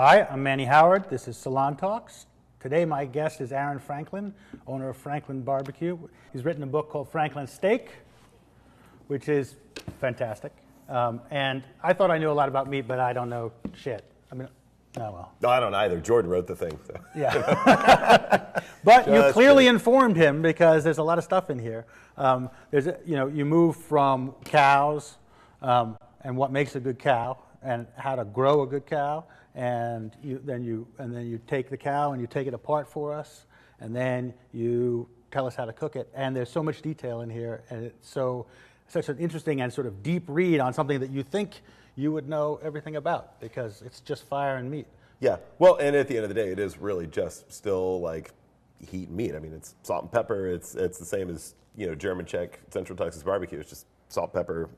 Hi, I'm Manny Howard. This is Salon Talks. Today my guest is Aaron Franklin, owner of Franklin Barbecue. He's written a book called Franklin Steak, which is fantastic. And I thought I knew a lot about meat, but I don't know shit. I mean, oh well. No, I don't either. Jordan wrote the thing. So. Yeah. But you clearly informed him because there's a lot of stuff in here. You move from cows and what makes a good cow and how to grow a good cow. And then you take the cow and you take it apart for us, and then you tell us how to cook it. And there's so much detail in here, and it's such an interesting and sort of deep read on something that you think you would know everything about because it's just fire and meat. Yeah, well, and at the end of the day, it is really just still like heat and meat. I mean, it's salt and pepper. It's the same as German, Czech, Central Texas barbecue. It's just salt, pepper,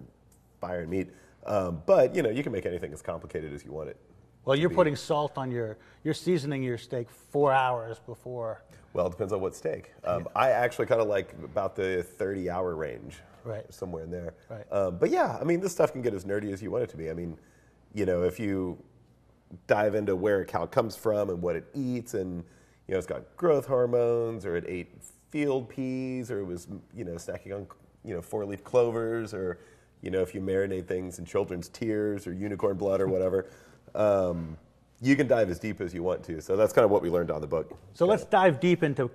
fire, and meat. But you can make anything as complicated as you want it. Well, you're putting salt on you're seasoning your steak 4 hours before. Well, it depends on what steak. I actually kind of like about the 30-hour range, right? Somewhere in there. Right. But yeah, I mean, this stuff can get as nerdy as you want it to be. I mean, if you dive into where a cow comes from and what it eats, and it's got growth hormones, or it ate field peas, or it was snacking on 4-leaf clovers, or if you marinate things in children's tears or unicorn blood or whatever. You can dive as deep as you want to. So that's kind of what we learned on the book. So let's dive deep into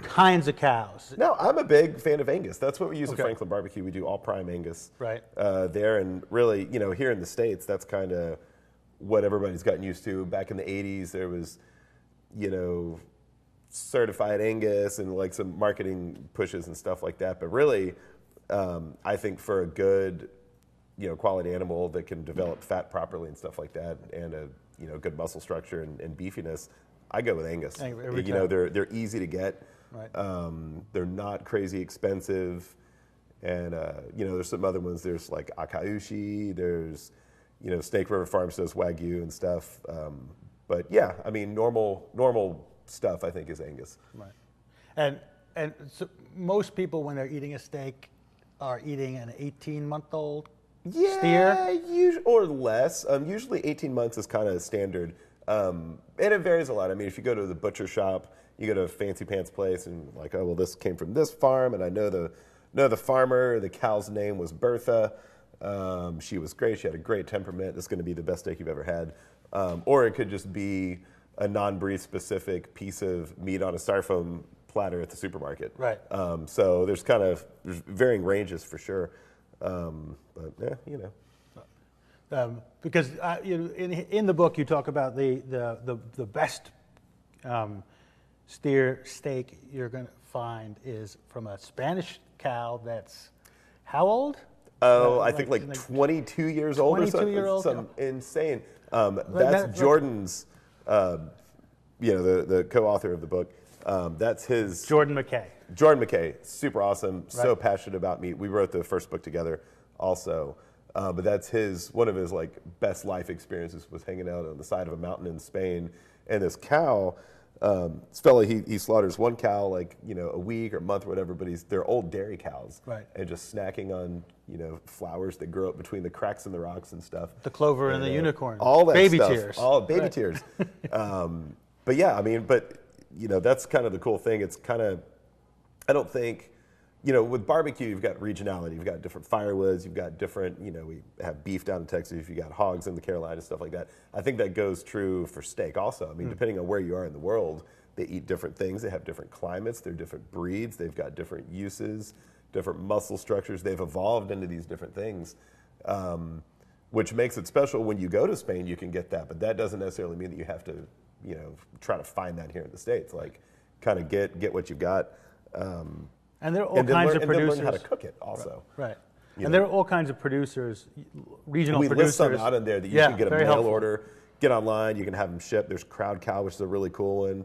kinds of cows. No, I'm a big fan of Angus. That's what we use at Franklin Barbecue. We do all prime Angus there. And really, here in the States, that's kind of what everybody's gotten used to. Back in the 80s, there was, certified Angus and like some marketing pushes and stuff like that. But really, I think for a good quality animal that can develop fat properly and stuff like that, and a good muscle structure and beefiness, I go with Angus. They're easy to get. Right. They're not crazy expensive, and there's some other ones. There's like Akaushi. There's Snake River Farms does Wagyu and stuff. But yeah, I mean normal stuff I think is Angus. Right. And so most people when they're eating a steak are eating an 18-month-old. Yeah, or less. Usually 18 months is kind of standard. And it varies a lot. I mean, if you go to the butcher shop, you go to a fancy pants place and like, oh, well, this came from this farm, and I know the farmer, the cow's name was Bertha. She was great. She had a great temperament. This is going to be the best steak you've ever had. Or it could just be a non-breed specific piece of meat on a styrofoam platter at the supermarket. Right. So there's varying ranges for sure. But yeah, because in the book you talk about the best steer steak you're going to find is from a Spanish cow that's how old? Oh, I think like 22 years old or something. 22-year-old, some insane. That's Jordan's, the co-author of the book. That's his. Jordan McKay. Jordan McKay, super awesome, so passionate about meat. We wrote the first book together also. But that's one of his like best life experiences was hanging out on the side of a mountain in Spain. And this cow, this fella, he slaughters one cow like, a week or a month or whatever, but they're old dairy cows. Right. And just snacking on, flowers that grow up between the cracks in the rocks and stuff. The clover and the unicorn. All that baby stuff. Tears. All baby tears. But yeah, I mean, that's kind of the cool thing. It's kind of, I don't think, with barbecue, you've got regionality. You've got different firewoods. You've got different, we have beef down in Texas. You've got hogs in the Carolinas, stuff like that. I think that goes true for steak also. I mean, depending on where you are in the world, they eat different things. They have different climates. They're different breeds. They've got different uses, different muscle structures. They've evolved into these different things, which makes it special. When you go to Spain, you can get that. But that doesn't necessarily mean that you have to, try to find that here in the States. Like, kind of get what you've got. And there are all kinds of producers. And then learn how to cook it also. Right. And there are all kinds of producers, regional producers. We list some out in there that you can get a mail order, get online, you can have them shipped. There's Crowd Cow, which is a really cool one.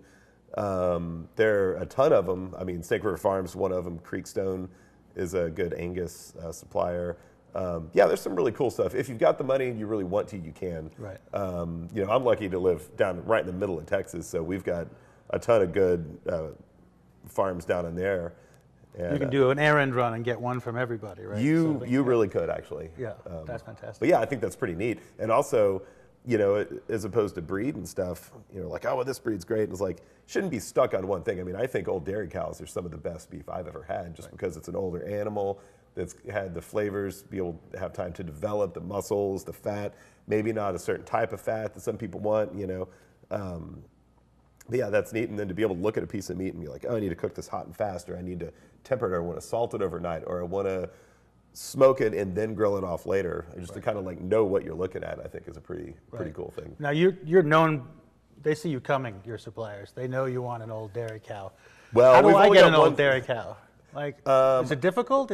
There are a ton of them. I mean, Snake River Farms, one of them. Creekstone is a good Angus supplier. Yeah, there's some really cool stuff. If you've got the money and you really want to, you can. Right. I'm lucky to live down right in the middle of Texas, so we've got a ton of good farms down in there. And, you can do an errand run and get one from everybody, right? You really could, actually. Yeah, that's fantastic. But yeah, I think that's pretty neat. And also, you know, as opposed to breed and stuff, you know, like, oh, well, this breed's great. And it's like, shouldn't be stuck on one thing. I mean, I think old dairy cows are some of the best beef I've ever had, just because it's an older animal that's had the flavors, be able to have time to develop the muscles, the fat, maybe not a certain type of fat that some people want, you know. But yeah, that's neat. And then to be able to look at a piece of meat and be like, oh, I need to cook this hot and fast, or I need to temper it, or I want to salt it overnight, or I want to smoke it and then grill it off later. Just to kind of like know what you're looking at, I think is a pretty cool thing. Now you're known. They see you coming. Your suppliers. They know you want an old dairy cow. Well, how do I get an old dairy cow? Like, is it difficult?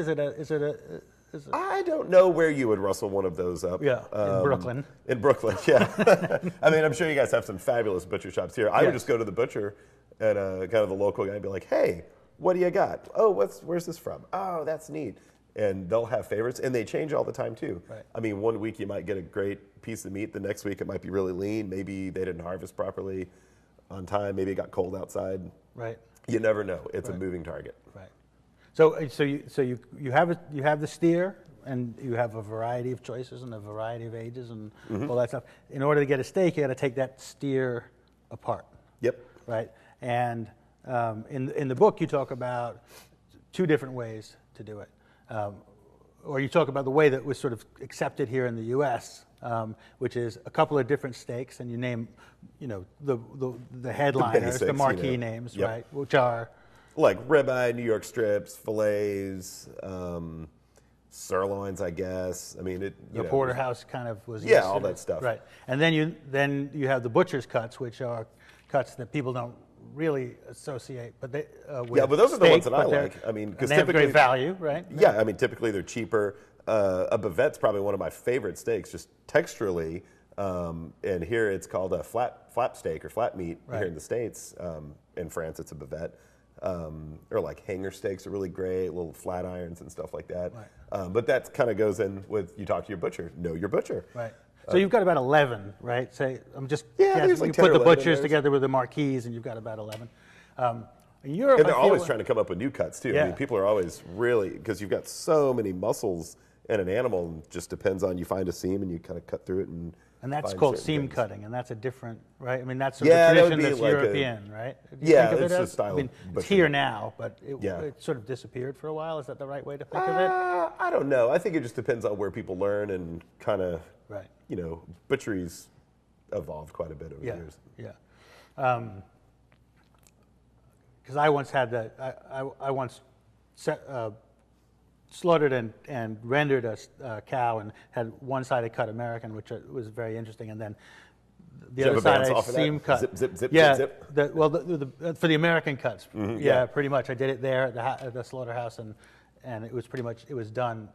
I don't know where you would rustle one of those up. Yeah, in Brooklyn. In Brooklyn, yeah. I mean, I'm sure you guys have some fabulous butcher shops here. I would just go to the butcher and kind of the local guy and be like, hey, what do you got? Oh, where's this from? Oh, that's neat. And they'll have favorites, and they change all the time too. Right. I mean, one week you might get a great piece of meat. The next week it might be really lean. Maybe they didn't harvest properly on time. Maybe it got cold outside. Right. You never know. It's a moving target. Right. So you have the steer, and you have a variety of choices and a variety of ages and all that stuff. In order to get a steak, you got to take that steer apart. Yep. Right. And in the book, you talk about two different ways to do it. Or you talk about the way that was sort of accepted here in the U.S., which is a couple of different steaks, and you name, you know, the headliners, the marquee names, right, which are like ribeye, New York strips, fillets, sirloins, I guess. I mean, the porterhouse kind of was all that stuff, right? And then you have the butcher's cuts, which are cuts that people don't really associate, but they but those are the ones that I like. I mean, because they have great value, right? Yeah, I mean, typically they're cheaper. A bavette's probably one of my favorite steaks, just texturally. And here it's called a flap steak or flat meat here in the States. In France, it's a bavette. Or like hanger steaks are really great, little flat irons and stuff like that. Right. But that kind of goes in with, you talk to your butcher, know your butcher. Right. So you've got about 11, right? Say, I'm just guessing. You put the butchers together with the marquees, and you've got about 11. In Europe, and they're always trying to come up with new cuts too. Yeah. I mean, people are always really, because you've got so many muscles in an animal, and it just depends on, you find a seam and you kind of cut through it and that's called seam cutting, and that's a different, right? I mean, that's a tradition that's like European, right? It's a style. I mean, it's here now, but it sort of disappeared for a while. Is that the right way to think of it? I don't know. I think it just depends on where people learn and kind of, you know, butchery's evolved quite a bit over the years. Yeah. Because I once had I once slaughtered and rendered a cow and had one side I cut American, which was very interesting, and then the other side I seam cut. Zip, zip, zip, yeah, zip. For the American cuts, yeah, pretty much. I did it there at the slaughterhouse, and it was pretty much, it was done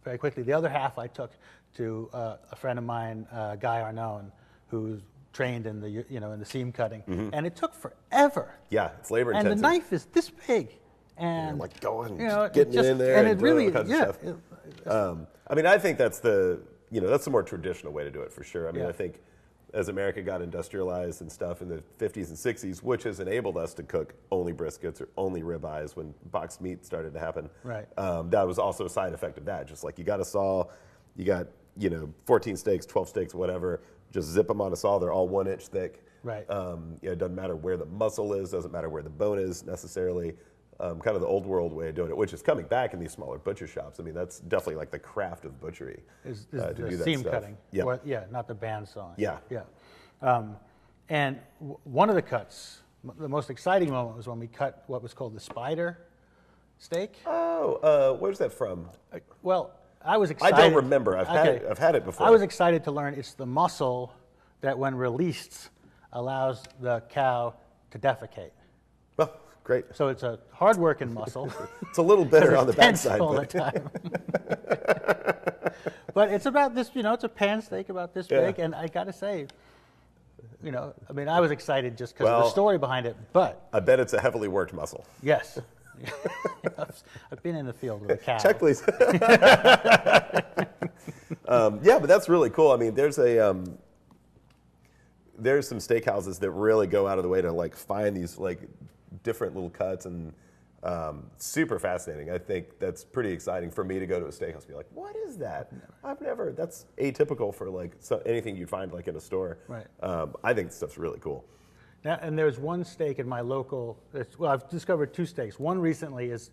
very quickly. The other half I took to a friend of mine, Guy Arnone, who's trained in the seam cutting, and it took forever. Yeah, it's labor intensive. And the knife is this big. And like going, getting it in there, and it really, I mean, I think that's that's the more traditional way to do it for sure. I mean, I think as America got industrialized and stuff in the 50s and 60s, which has enabled us to cook only briskets or only ribeyes when boxed meat started to happen. Right. That was also a side effect of that. Just like you got a saw, you got 14 steaks, 12 steaks, whatever. Just zip them on a saw. They're all 1 inch thick. Right. It doesn't matter where the muscle is. Doesn't matter where the bone is necessarily. Kind of the old world way of doing it, which is coming back in these smaller butcher shops. I mean, that's definitely like the craft of butchery. Is to do that seam stuff. Cutting. Yeah. Or, not the band sawing. Yeah. Yeah. And one of the cuts, the most exciting moment was when we cut what was called the spider steak. Oh, where's that from? Well, I was excited. I don't remember. I've had it before. I was excited to learn it's the muscle that, when released, allows the cow to defecate. Well, great. So it's a hard-working muscle. It's a little bitter on the backside. All the time. But it's about this, it's a pan steak about this big, and I got to say, I mean, I was excited just because of the story behind it, but... I bet it's a heavily worked muscle. Yes. I've been in the field with a cow. Check, please. But that's really cool. I mean, there's some steakhouses that really go out of the way to like find these like different little cuts, and Super fascinating. I think that's pretty exciting for me to go to a steakhouse and be like, what is that? I've never. That's atypical for like anything you'd find like in a store. Right. I think this stuff's really cool. Now, and there's one steak in my local. Well, I've discovered 2 steaks. One recently is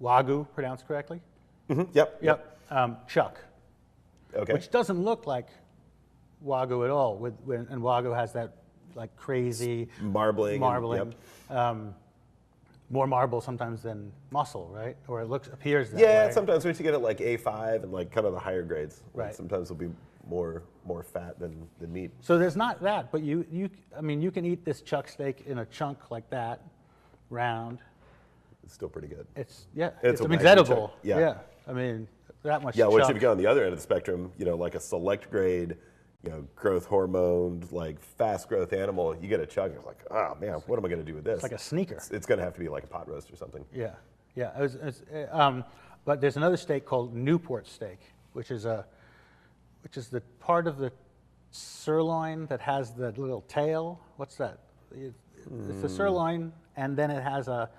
Wagyu, pronounced correctly. Mm-hmm. Yep. Chuck. Okay. Which doesn't look like Wagyu at all. And Wagyu has that like crazy marbling. Yep. More marble sometimes than muscle, right? Or it appears that yeah, way. sometimes once you get it like A5 and like kind of the higher grades, right. Sometimes it'll be more fat than meat. So there's not that, but you can eat this chuck steak in a chunk like that, round. It's still pretty good. It's chuck. edible. Yeah. I mean, that much. Yeah, chuck. once you go on the other end of the spectrum, like a select grade, growth hormone, like fast growth animal, you get a chuck, and it's like, oh man, what am I going to do with this? It's like a sneaker. It's going to have to be like a pot roast or something. Yeah. But there's another steak called Newport steak, which is the part of the sirloin that has the little tail. What's that? It's the sirloin, and then it has a.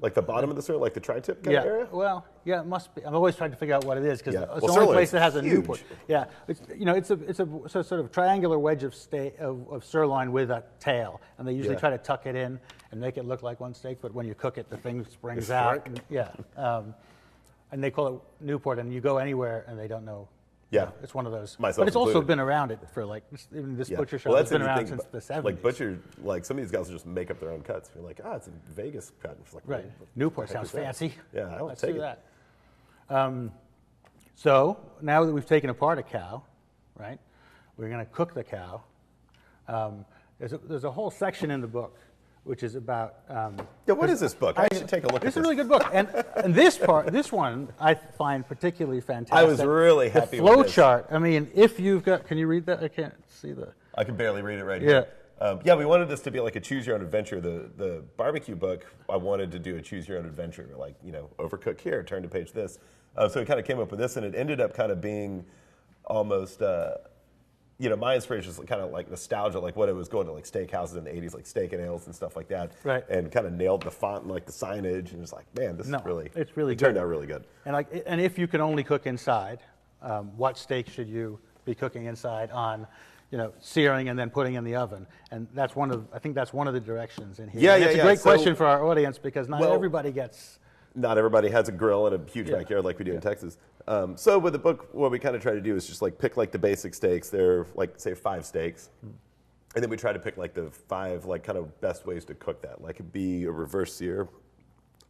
Like the bottom of the sirloin, like the tri-tip kind of area? Well, yeah, it must be. I'm always trying to figure out what it is because it's the sirloin only place that has a huge. Newport. Yeah, it's a sort of triangular wedge of sirloin with a tail, and they usually try to tuck it in and make it look like one steak, but when you cook it, the thing springs out. And they call it Newport, and you go anywhere and they don't know. Yeah, it's one of those. Myself but it's included. also been around it for like even this butcher shop has been around since the 70s. Like some of these guys will just make up their own cuts. You're like, it's a Vegas cut. It's like, right. Newport sounds fancy. Yeah, Let's do that. So now that we've taken apart a cow, right, we're going to cook the cow. There's a whole section in the book which is about. What is this book? I should take a look at this. This is a really good book, and this one I find particularly fantastic. I was really happy the with flow this. chart. I mean, if you've got, can you read that? I can't see the. I can barely read it right here. We wanted this to be like a choose your own adventure. The barbecue book, I wanted to do a choose your own adventure, like overcook here, turn to page this. So we kind of came up with this, and it ended up kind of being almost. My inspiration is kind of like nostalgia, like when it was going to like steakhouses in the 80s, like Steak and Ales and stuff like that. Right. And kind of nailed the font and like the signage, and it's like, man, this is really, it's really it turned out really good. And if you can only cook inside, what steak should you be cooking inside on, searing and then putting in the oven? And that's I think that's one of the directions in here. It's a great question for our audience because not everybody has a grill and a huge backyard like we do in Texas. So with the book, what we kind of try to do is just like pick like the basic steaks. They're like say 5 steaks, and then we try to pick like the 5 like kind of best ways to cook that. Like it'd be a reverse sear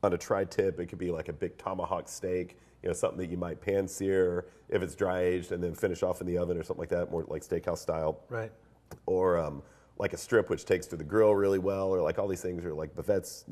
on a tri-tip. It could be like a big tomahawk steak, something that you might pan sear if it's dry aged and then finish off in the oven or something like that, more like steakhouse style. Right. Or like a strip which takes to the grill really well, or like all these things are like buffets,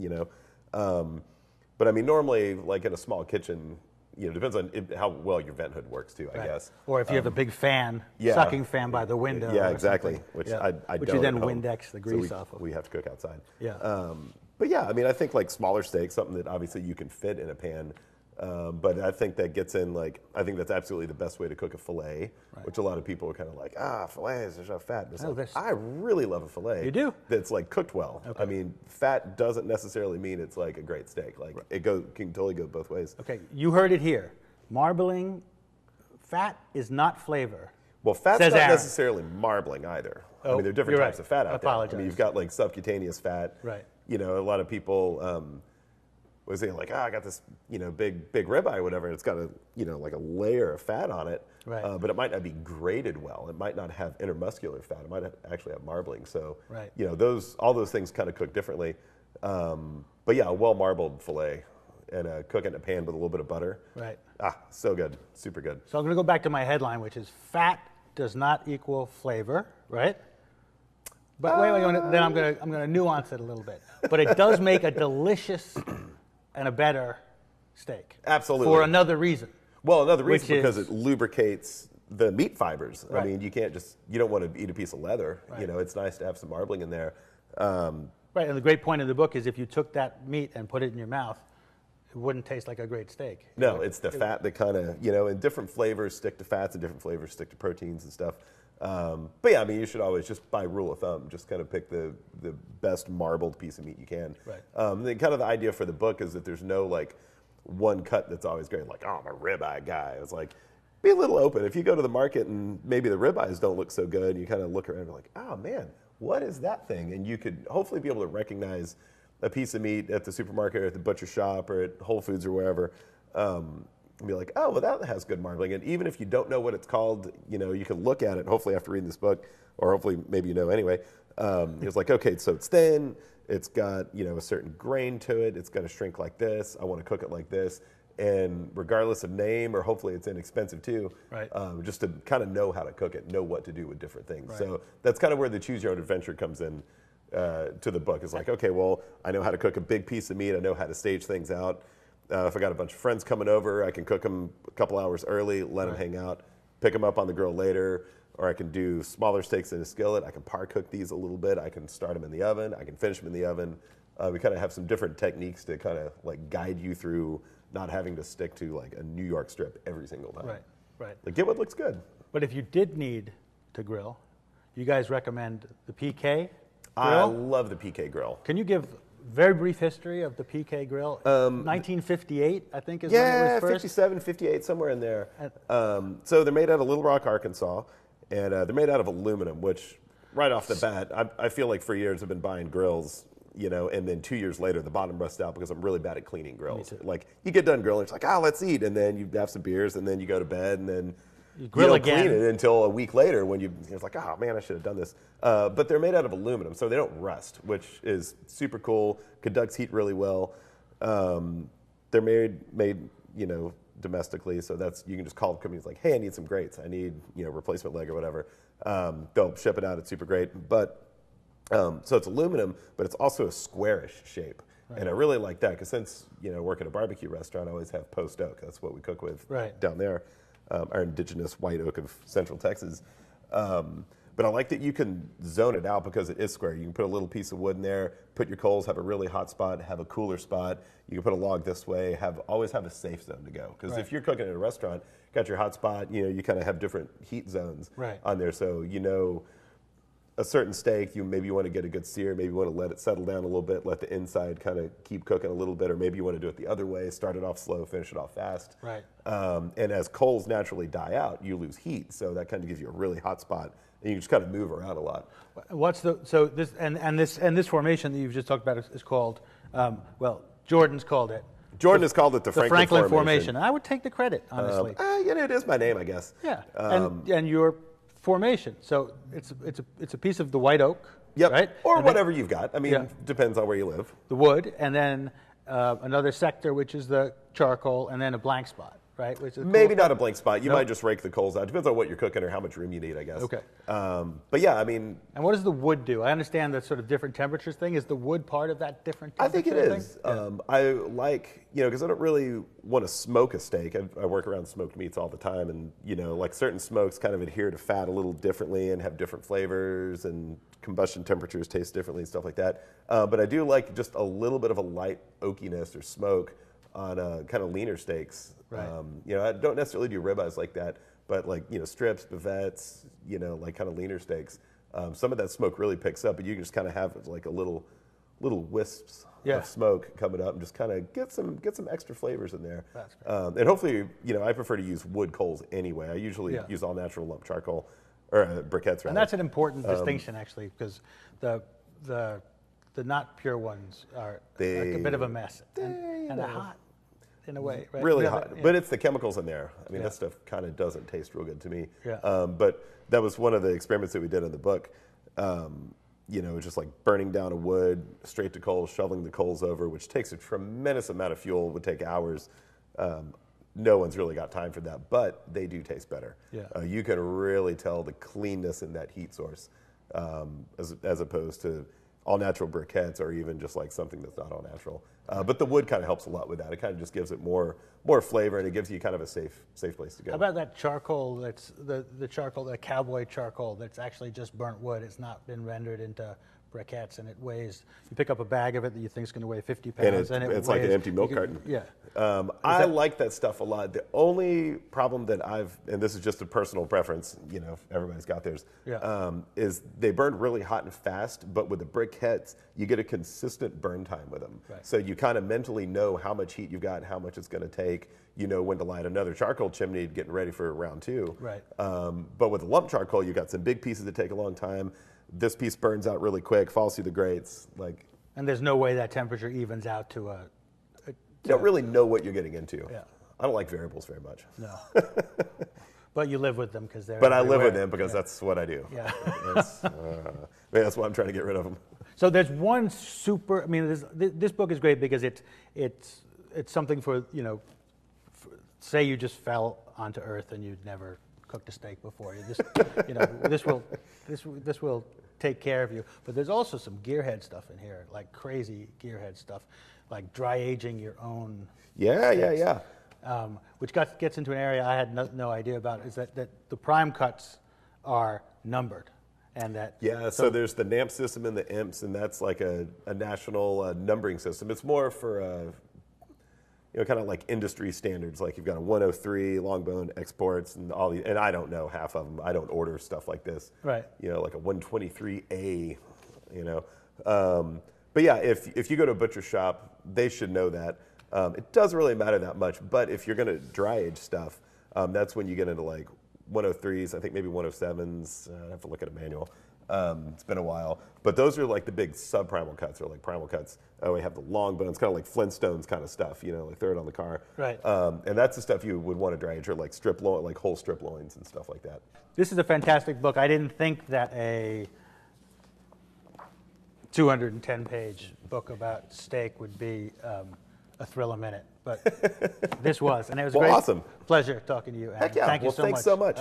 But I mean, normally, like in a small kitchen, depends on how well your vent hood works too, I guess. Or if you have a big fan, sucking fan by the window. Yeah, exactly. Which I which don't you then at home. Windex the grease off of. We have to cook outside. Yeah. But yeah, I mean, I think like smaller steaks, something that obviously you can fit in a pan. But I think that gets in I think that's absolutely the best way to cook a filet, which a lot of people are kind of like, fillets, there's no fat. I really love a filet. You do? That's like cooked well. Okay. I mean, fat doesn't necessarily mean it's like a great steak. Like it can totally go both ways. Okay, you heard it here. Marbling, fat is not flavor. Well, fat's not necessarily marbling either. I mean, there are different types of fat out there. I mean, you've got like subcutaneous fat. Right. A lot of people was saying like, I got this, big ribeye or whatever, and it's got a, like a layer of fat on it. Right. But it might not be grated well. It might not have intermuscular fat. It might actually have marbling. So, all those things kind of cook differently. But yeah, a well marbled filet and cook it in a pan with a little bit of butter. Right. So good, super good. So I'm going to go back to my headline, which is fat does not equal flavor, right? But wait, then I'm going to nuance it a little bit. But it does make a delicious and a better steak. Absolutely. For another reason. Well, another reason because it lubricates the meat fibers. Right. I mean, you don't want to eat a piece of leather. Right. It's nice to have some marbling in there. Right, and the great point of the book is if you took that meat and put it in your mouth, it wouldn't taste like a great steak. No, it's the fat that kind of, and different flavors stick to fats and different flavors stick to proteins and stuff. But yeah, I mean, you should always, just by rule of thumb, just kind of pick the best marbled piece of meat you can. Right. Kind of the idea for the book is that there's no like one cut that's always great. Like, oh, I'm a ribeye guy. It's like, be a little open. If you go to the market and maybe the ribeyes don't look so good, you kind of look around and be like, oh man, what is that thing? And you could hopefully be able to recognize a piece of meat at the supermarket or at the butcher shop or at Whole Foods or wherever. And be like, oh, well, that has good marbling. And even if you don't know what it's called, you know, you can look at it, hopefully after reading this book, or hopefully maybe you know anyway. It's like, okay, so it's thin, it's got, you know, a certain grain to it, it's got to shrink like this, I want to cook it like this. And regardless of name, or hopefully it's inexpensive too, right. Just to kind of know how to cook it, know what to do with different things. Right. So that's kind of where the choose your own adventure comes in to the book. It's like, okay, well, I know how to cook a big piece of meat, I know how to stage things out. If I got a bunch of friends coming over, I can cook them a couple hours early, let them hang out, pick them up on the grill later, or I can do smaller steaks in a skillet. I can par cook these a little bit. I can start them in the oven. I can finish them in the oven. We kind of have some different techniques to kind of like guide you through not having to stick to like a New York strip every single time. Right, right. Like, get what looks good. But if you did need to grill, you guys recommend the PK grill? I love the PK grill. Can you give very brief history of the PK grill? 1958, I think, is when it was first. 57, 58, somewhere in there. So they're made out of Little Rock, Arkansas, and they're made out of aluminum, which right off the bat, I feel like for years I've been buying grills, you know, and then 2 years later the bottom rusts out because I'm really bad at cleaning grills. Like, you get done grilling, it's like, let's eat, and then you have some beers, and then you go to bed, and then you grill don't again. clean it until a week later when it's like, oh man, I should have done this. But they're made out of aluminum, so they don't rust, which is super cool. Conducts heat really well. They're made, you know, domestically, so you can just call the companies like, hey, I need some grates. I need, you know, replacement leg or whatever. They'll ship it out. It's super great. But so it's aluminum, but it's also a squarish shape. Right. And I really like that because since, you know, work at a barbecue restaurant, I always have post oak. That's what we cook with down there. Our indigenous white oak of Central Texas. But I like that you can zone it out because it is square. You can put a little piece of wood in there, put your coals, have a really hot spot, have a cooler spot. You can put a log this way, always have a safe zone to go. Because if you're cooking at a restaurant, got your hot spot, you know, you kind of have different heat zones on there. So, you know, a certain steak, maybe you want to get a good sear, maybe you want to let it settle down a little bit, let the inside kind of keep cooking a little bit, or maybe you want to do it the other way, start it off slow, finish it off fast. Right. And as coals naturally die out, you lose heat, so that kind of gives you a really hot spot, and you can just kind of move around a lot. This formation that you've just talked about is called, Jordan's called it. Jordan has called it the Franklin formation. And I would take the credit, honestly. You know, it is my name, I guess. Yeah, and your formation. So it's a piece of the white oak, yep. right? Or and whatever you've got. I mean, depends on where you live. The wood, and then another sector, which is the charcoal, and then a blank spot, right? Which is maybe not a blank spot. You might just rake the coals out. Depends on what you're cooking or how much room you need, I guess. Okay. But yeah, I mean. And what does the wood do? I understand that sort of different temperatures thing. Is the wood part of that different temperature I think it is. I like, you know, because I don't really want to smoke a steak. I work around smoked meats all the time, and, you know, like certain smokes kind of adhere to fat a little differently and have different flavors, and combustion temperatures taste differently and stuff like that. But I do like just a little bit of a light oakiness or smoke on kind of leaner steaks. Right. You know, I don't necessarily do ribeyes like that, but like, you know, strips, bavettes, you know, like kind of leaner steaks. Some of that smoke really picks up, but you can just kind of have like a little wisps of smoke coming up and just kind of get some extra flavors in there. That's great. And hopefully, you know, I prefer to use wood coals anyway. I usually use all natural lump charcoal, or briquettes rather. And that's an important distinction, actually, because the not pure ones are like a bit of a mess, and they're hot in a way, right? Really hot, but it's the chemicals in there. I mean, that stuff kind of doesn't taste real good to me. Yeah. But that was one of the experiments that we did in the book. You know, just like burning down a wood straight to coals, shoveling the coals over, which takes a tremendous amount of fuel, would take hours. No one's really got time for that, but they do taste better. Yeah. You can really tell the cleanness in that heat source, as opposed to all natural briquettes, or even just like something that's not all natural. But the wood kind of helps a lot with that. It kind of just gives it more more flavor, and it gives you kind of a safe place to go. How about that charcoal? That's the charcoal, the cowboy charcoal. That's actually just burnt wood. It's not been rendered into briquettes, and it weighs. You pick up a bag of it that you think is going to weigh 50 pounds, and it it's weighs, like an empty milk carton. Yeah. I like that stuff a lot. The only problem that and this is just a personal preference, everybody's got theirs, is they burn really hot and fast, but with the briquettes, you get a consistent burn time with them. Right. So you kind of mentally know how much heat you've got, how much it's going to take, when to light another charcoal chimney, getting ready for round 2. Right. But with lump charcoal, you got some big pieces that take a long time. This piece burns out really quick, falls through the grates. And there's no way that temperature evens out to you don't really know what you're getting into. Yeah. I don't like variables very much. No. But you live with them because they're. But I live with them because that's what I do. Yeah. That's why I'm trying to get rid of them. So there's one super. I mean, this book is great because it's something for say you just fell onto Earth and you'd never cooked a steak before. This will take care of you. But there's also some gearhead stuff in here, like crazy gearhead stuff, like dry aging your own. Yeah. Which gets into an area I had no idea about, is that the prime cuts are numbered. And that so there's the NAMP system and the IMPS, and that's like a national numbering system. It's more for kind of like industry standards. Like you've got a 103 long bone exports and all and I don't know half of them. I don't order stuff like this. Right. Like a 123A. But yeah, if you go to a butcher shop, they should know that. It doesn't really matter that much, but if you're going to dry age stuff, that's when you get into like 103s, I think maybe 107s. I have to look at a manual. It's been a while. But those are like the big subprimal cuts, or like primal cuts. We have the long bones, kind of like Flintstones kind of stuff, like throw it on the car. Right. And that's the stuff you would want to dry age, or like strip loin, like whole strip loins and stuff like that. This is a fantastic book. I didn't think that a 210-page book about steak would be a thrill a minute, but this was, and it was a great awesome pleasure talking to you. Heck yeah. Thank you so much. Thanks so much.